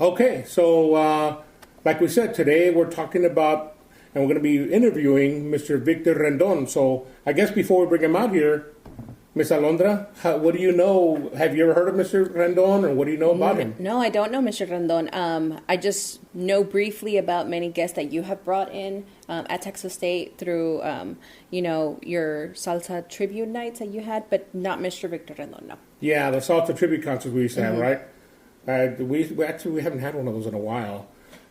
Okay, so like we said, today we're talking about, and we're going to be interviewing Mr. Victor Rendon. So I guess before we bring him out here, Miss Alondra, what do you know? Have you ever heard of Mr. Rendon, or what do you know about him? No, I don't know Mr. Rendon. I just know briefly about many guests that you have brought in at Texas State through, your salsa tribute nights that you had, but not Mr. Victor Rendon, no. Yeah, the salsa tribute concerts we used to have, right? We haven't had one of those in a while,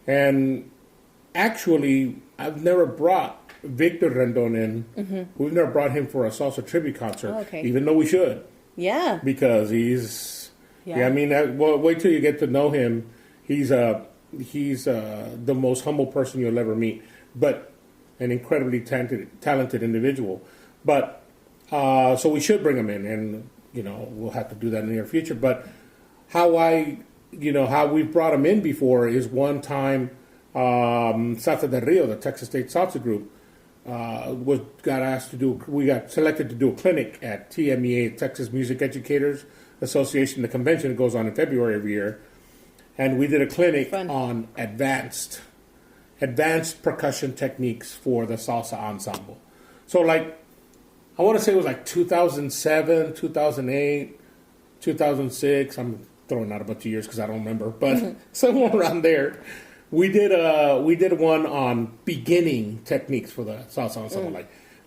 and actually, I've never brought Victor Rendon in. We've never brought him for a salsa tribute concert, even though we should. Yeah, because he's. Yeah, I mean, wait till you get to know him. He's the most humble person you'll ever meet, but an incredibly talented individual. But so we should bring him in, and we'll have to do that in the near future. But how we've brought him in before is one time Salsa del Rio, the Texas State Salsa group, we got selected to do a clinic at TMEA, Texas Music Educators Association, the convention that goes on in February every year. And we did a clinic on advanced percussion techniques for the salsa ensemble. So I want to say it was 2007, 2008, 2006. I'm throwing out a bunch of years because I don't remember, but somewhere around there, we did one on beginning techniques for the salsa ensemble,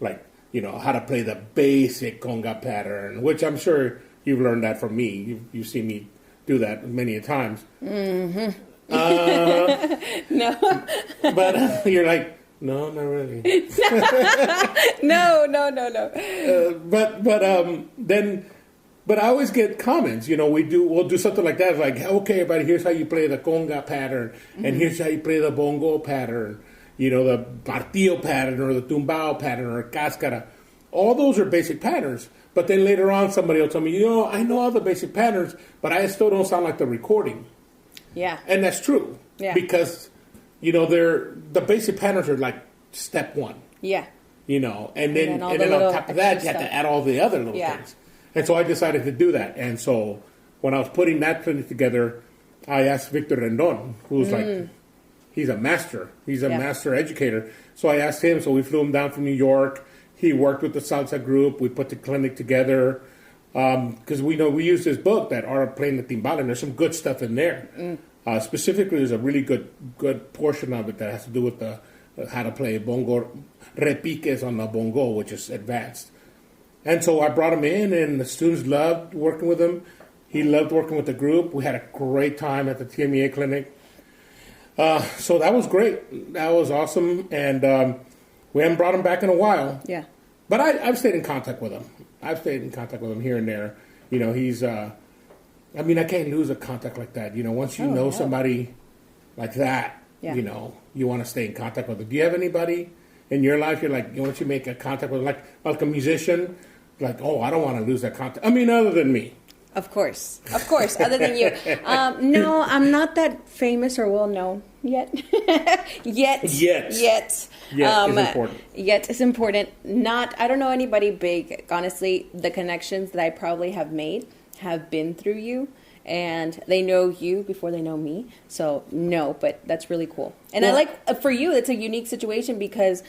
like how to play the basic conga pattern, which I'm sure you've learned that from me. You've seen me do that many a times. No, but you're like, no, not really. No. But I always get comments. We'll do something like that. Like, okay, everybody, here's how you play the conga pattern, and here's how you play the bongo pattern. The martillo pattern, or the tumbao pattern, or cascara. All those are basic patterns. But then later on, somebody will tell me, I know all the basic patterns, but I still don't sound like the recording. Yeah, and that's true. Yeah, because the basic patterns are like step one. Yeah, and then on top of that, you have to add all the other little things. And so I decided to do that. And so when I was putting that clinic together, I asked Victor Rendon, who's he's a master. He's a master educator. So I asked him. So we flew him down from New York. He worked with the salsa group. We put the clinic together. Because we use this book, that Art of Playing the Timbal, and there's some good stuff in there. Specifically, there's a really good portion of it that has to do with how to play bongo, repiques on the bongo, which is advanced. And so I brought him in, and the students loved working with him. He loved working with the group. We had a great time at the TMEA clinic. So that was great. That was awesome. And we haven't brought him back in a while. Yeah. But I've stayed in contact with him. I've stayed in contact with him here and there. He's... I can't lose a contact like that. Once you know somebody like that, you want to stay in contact with them. Do you have anybody in your life once you make a contact with, like a musician, I don't want to lose that contact? other than me. Of course, other than you. No, I'm not that famous or well known yet. Yet is important. Yet is important. I don't know anybody big. Honestly, the connections that I probably have made have been through you, and they know you before they know me. So no, but that's really cool. And for you, it's a unique situation because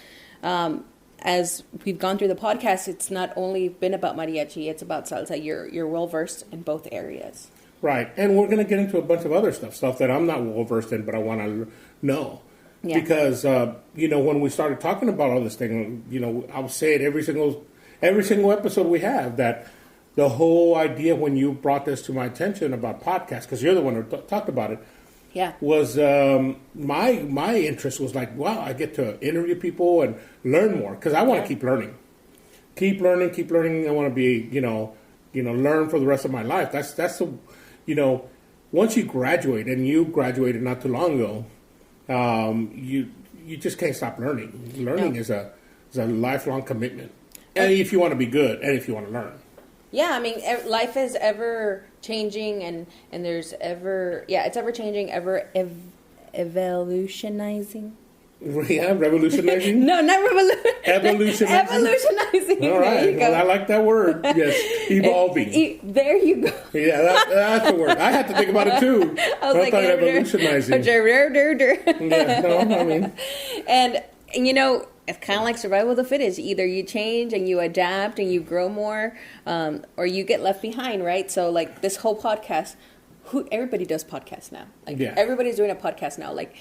as we've gone through the podcast, it's not only been about mariachi, it's about salsa. You're well versed in both areas. Right. And we're going to get into a bunch of other stuff that I'm not well versed in, but I want to know. Yeah. Because when we started talking about all this thing, I was saying every single episode we have that the whole idea when you brought this to my attention about podcasts, because you're the one who talked about it, was my interest was wow, I get to interview people and learn more, because I want to keep learning. Keep learning. I want to be, learn for the rest of my life. That's the, once you graduate, and you graduated not too long ago, you just can't stop learning. Learning is a lifelong commitment. And if you want to be good, and if you want to learn. Yeah, life is ever changing, and there's it's ever changing, ever evolutionizing. Yeah, revolutionizing? No, not evolutionizing. Evolutionizing. All right. Well, I like that word. Yes. Evolving. There you go. Yeah, that's the word. I had to think about it too. I was like, revolutionizing. Yeah, no, I mean. And you know, it's kind of like survival of the fittest. Either you change and you adapt and you grow more, or you get left behind, right? So like this whole podcast, everybody does podcasts now. Like everybody's doing a podcast now. Like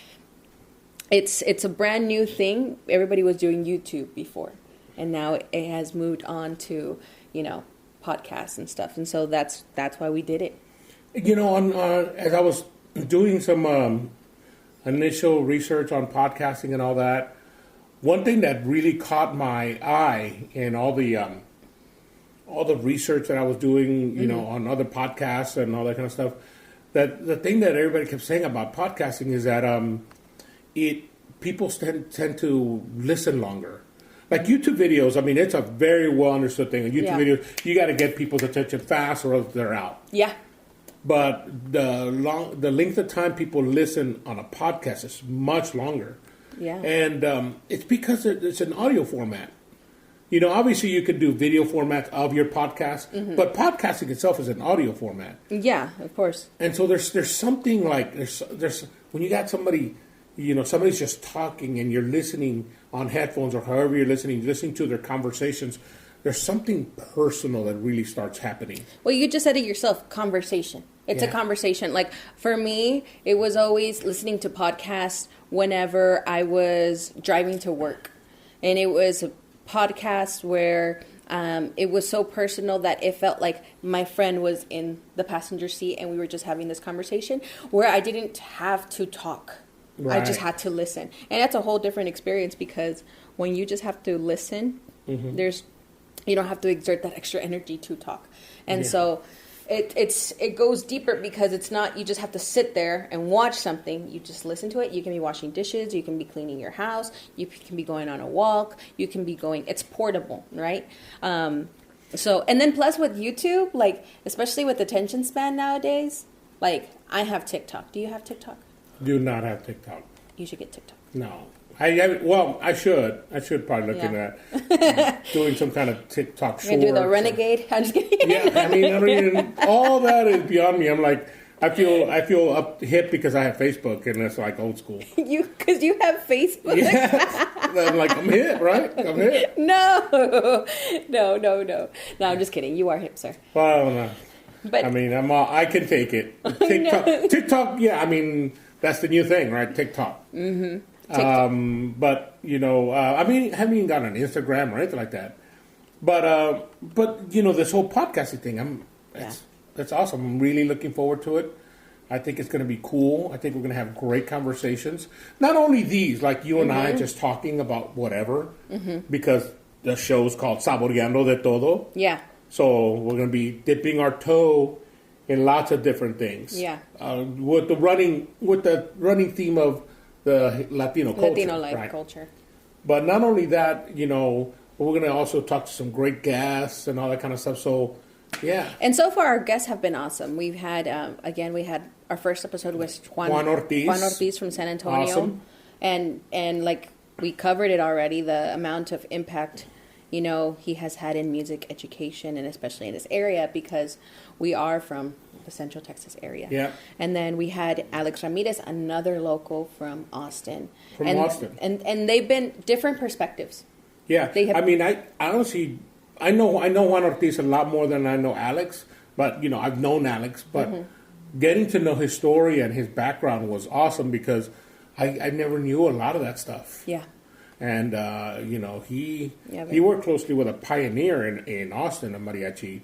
it's a brand new thing. Everybody was doing YouTube before, and now it has moved on to, you know, podcasts and stuff. And so that's why we did it. You know, as I was doing some initial research on podcasting and all that, one thing that really caught my eye in all the research that I was doing, you know, on other podcasts and all that kind of stuff, that the thing that everybody kept saying about podcasting is that people tend to listen longer. Like YouTube videos, I mean, it's a very well understood thing. YouTube videos, you got to get people's attention fast or else they're out. Yeah. But the length of time people listen on a podcast is much longer. Yeah. And it's because it's an audio format. You know, obviously you could do video formats of your podcast, but podcasting itself is an audio format. Yeah, of course. And so there's something like there's when you got somebody, you know, somebody's just talking and you're listening on headphones or however you're listening to their conversations, there's something personal that really starts happening. Well, you just said it yourself, conversation. It's a conversation. Like for me, it was always listening to podcasts whenever I was driving to work. And it was a podcast where it was so personal that it felt like my friend was in the passenger seat and we were just having this conversation where I didn't have to talk. Right. I just had to listen. And that's a whole different experience because when you just have to listen, you don't have to exert that extra energy to talk. And so it goes deeper because it's not, you just have to sit there and watch something. You just listen to it. You can be washing dishes. You can be cleaning your house. You can be going on a walk. You can be going, it's portable, right? So, and then plus with YouTube, like, especially with attention span nowadays, like I have TikTok. Do you have TikTok? Do not have TikTok. You should get TikTok. No. I should. I should probably look into that. Doing some kind of TikTok short. You do the renegade? I'm just kidding. Yeah, I mean, I don't even, all that is beyond me. I'm like, I feel up hip because I have Facebook, and that's like old school. Because you have Facebook? Yeah. I'm like, I'm hip, right? I'm hip. No, I'm just kidding. You are hip, sir. Well, I don't know. But I mean, I can take it. TikTok, yeah, I mean, that's the new thing, right? TikTok. Mm-hmm. But you know, I mean, I haven't even got on Instagram or anything like that. But you know, this whole podcasting thing, that's awesome. I'm really looking forward to it. I think it's going to be cool. I think we're going to have great conversations. Not only these, like you and I, just talking about whatever, because the show's called Saboreando de Todo. Yeah. So we're going to be dipping our toe in lots of different things. Yeah. With the running theme of the Latino culture. Latino life culture. But not only that, you know, we're going to also talk to some great guests and all that kind of stuff. So, yeah. And so far, our guests have been awesome. We've had, we had our first episode was Juan Ortiz from San Antonio. Awesome. And like we covered it already, the amount of impact, you know, he has had in music education and especially in this area because we are from the Central Texas area. Yeah. And then we had Alex Ramirez, another local from Austin. Austin. And they've been different perspectives. Yeah. I mean, I honestly, I know Juan Ortiz a lot more than I know Alex, but, you know, I've known Alex, but getting to know his story and his background was awesome because I never knew a lot of that stuff. Yeah. And, you know, he worked closely with a pioneer in Austin, a mariachi,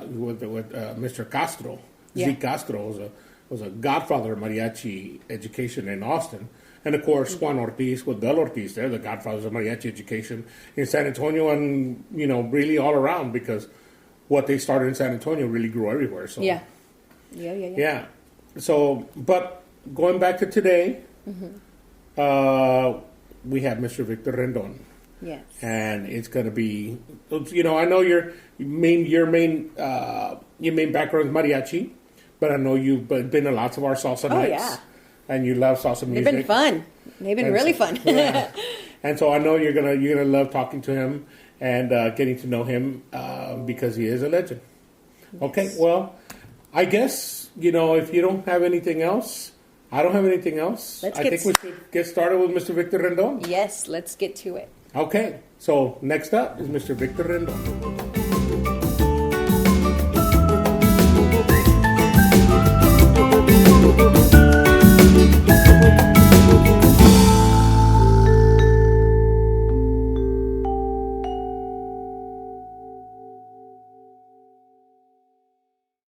with Mr. Castro. Yeah. Zeke Castro was a godfather of mariachi education in Austin. And, of course, Juan Ortiz with Del Ortiz, they're the godfathers of mariachi education in San Antonio and, you know, really all around because what they started in San Antonio really grew everywhere. So Yeah. So, but going back to today, we have Mr. Victor Rendon. Yes. And it's going to be, you know, I know your main background is mariachi, but I know you've been to lots of our salsa nights. Yeah. and you love salsa music. They've been fun. They've been really fun. Yeah. And so I know you're gonna love talking to him and getting to know him because he is a legend. Yes. Okay, well, I guess if you don't have anything else, I don't have anything else. I think we should get started with Mr. Victor Rendon. Yes, let's get to it. Okay, so next up is Mr. Victor Rendon.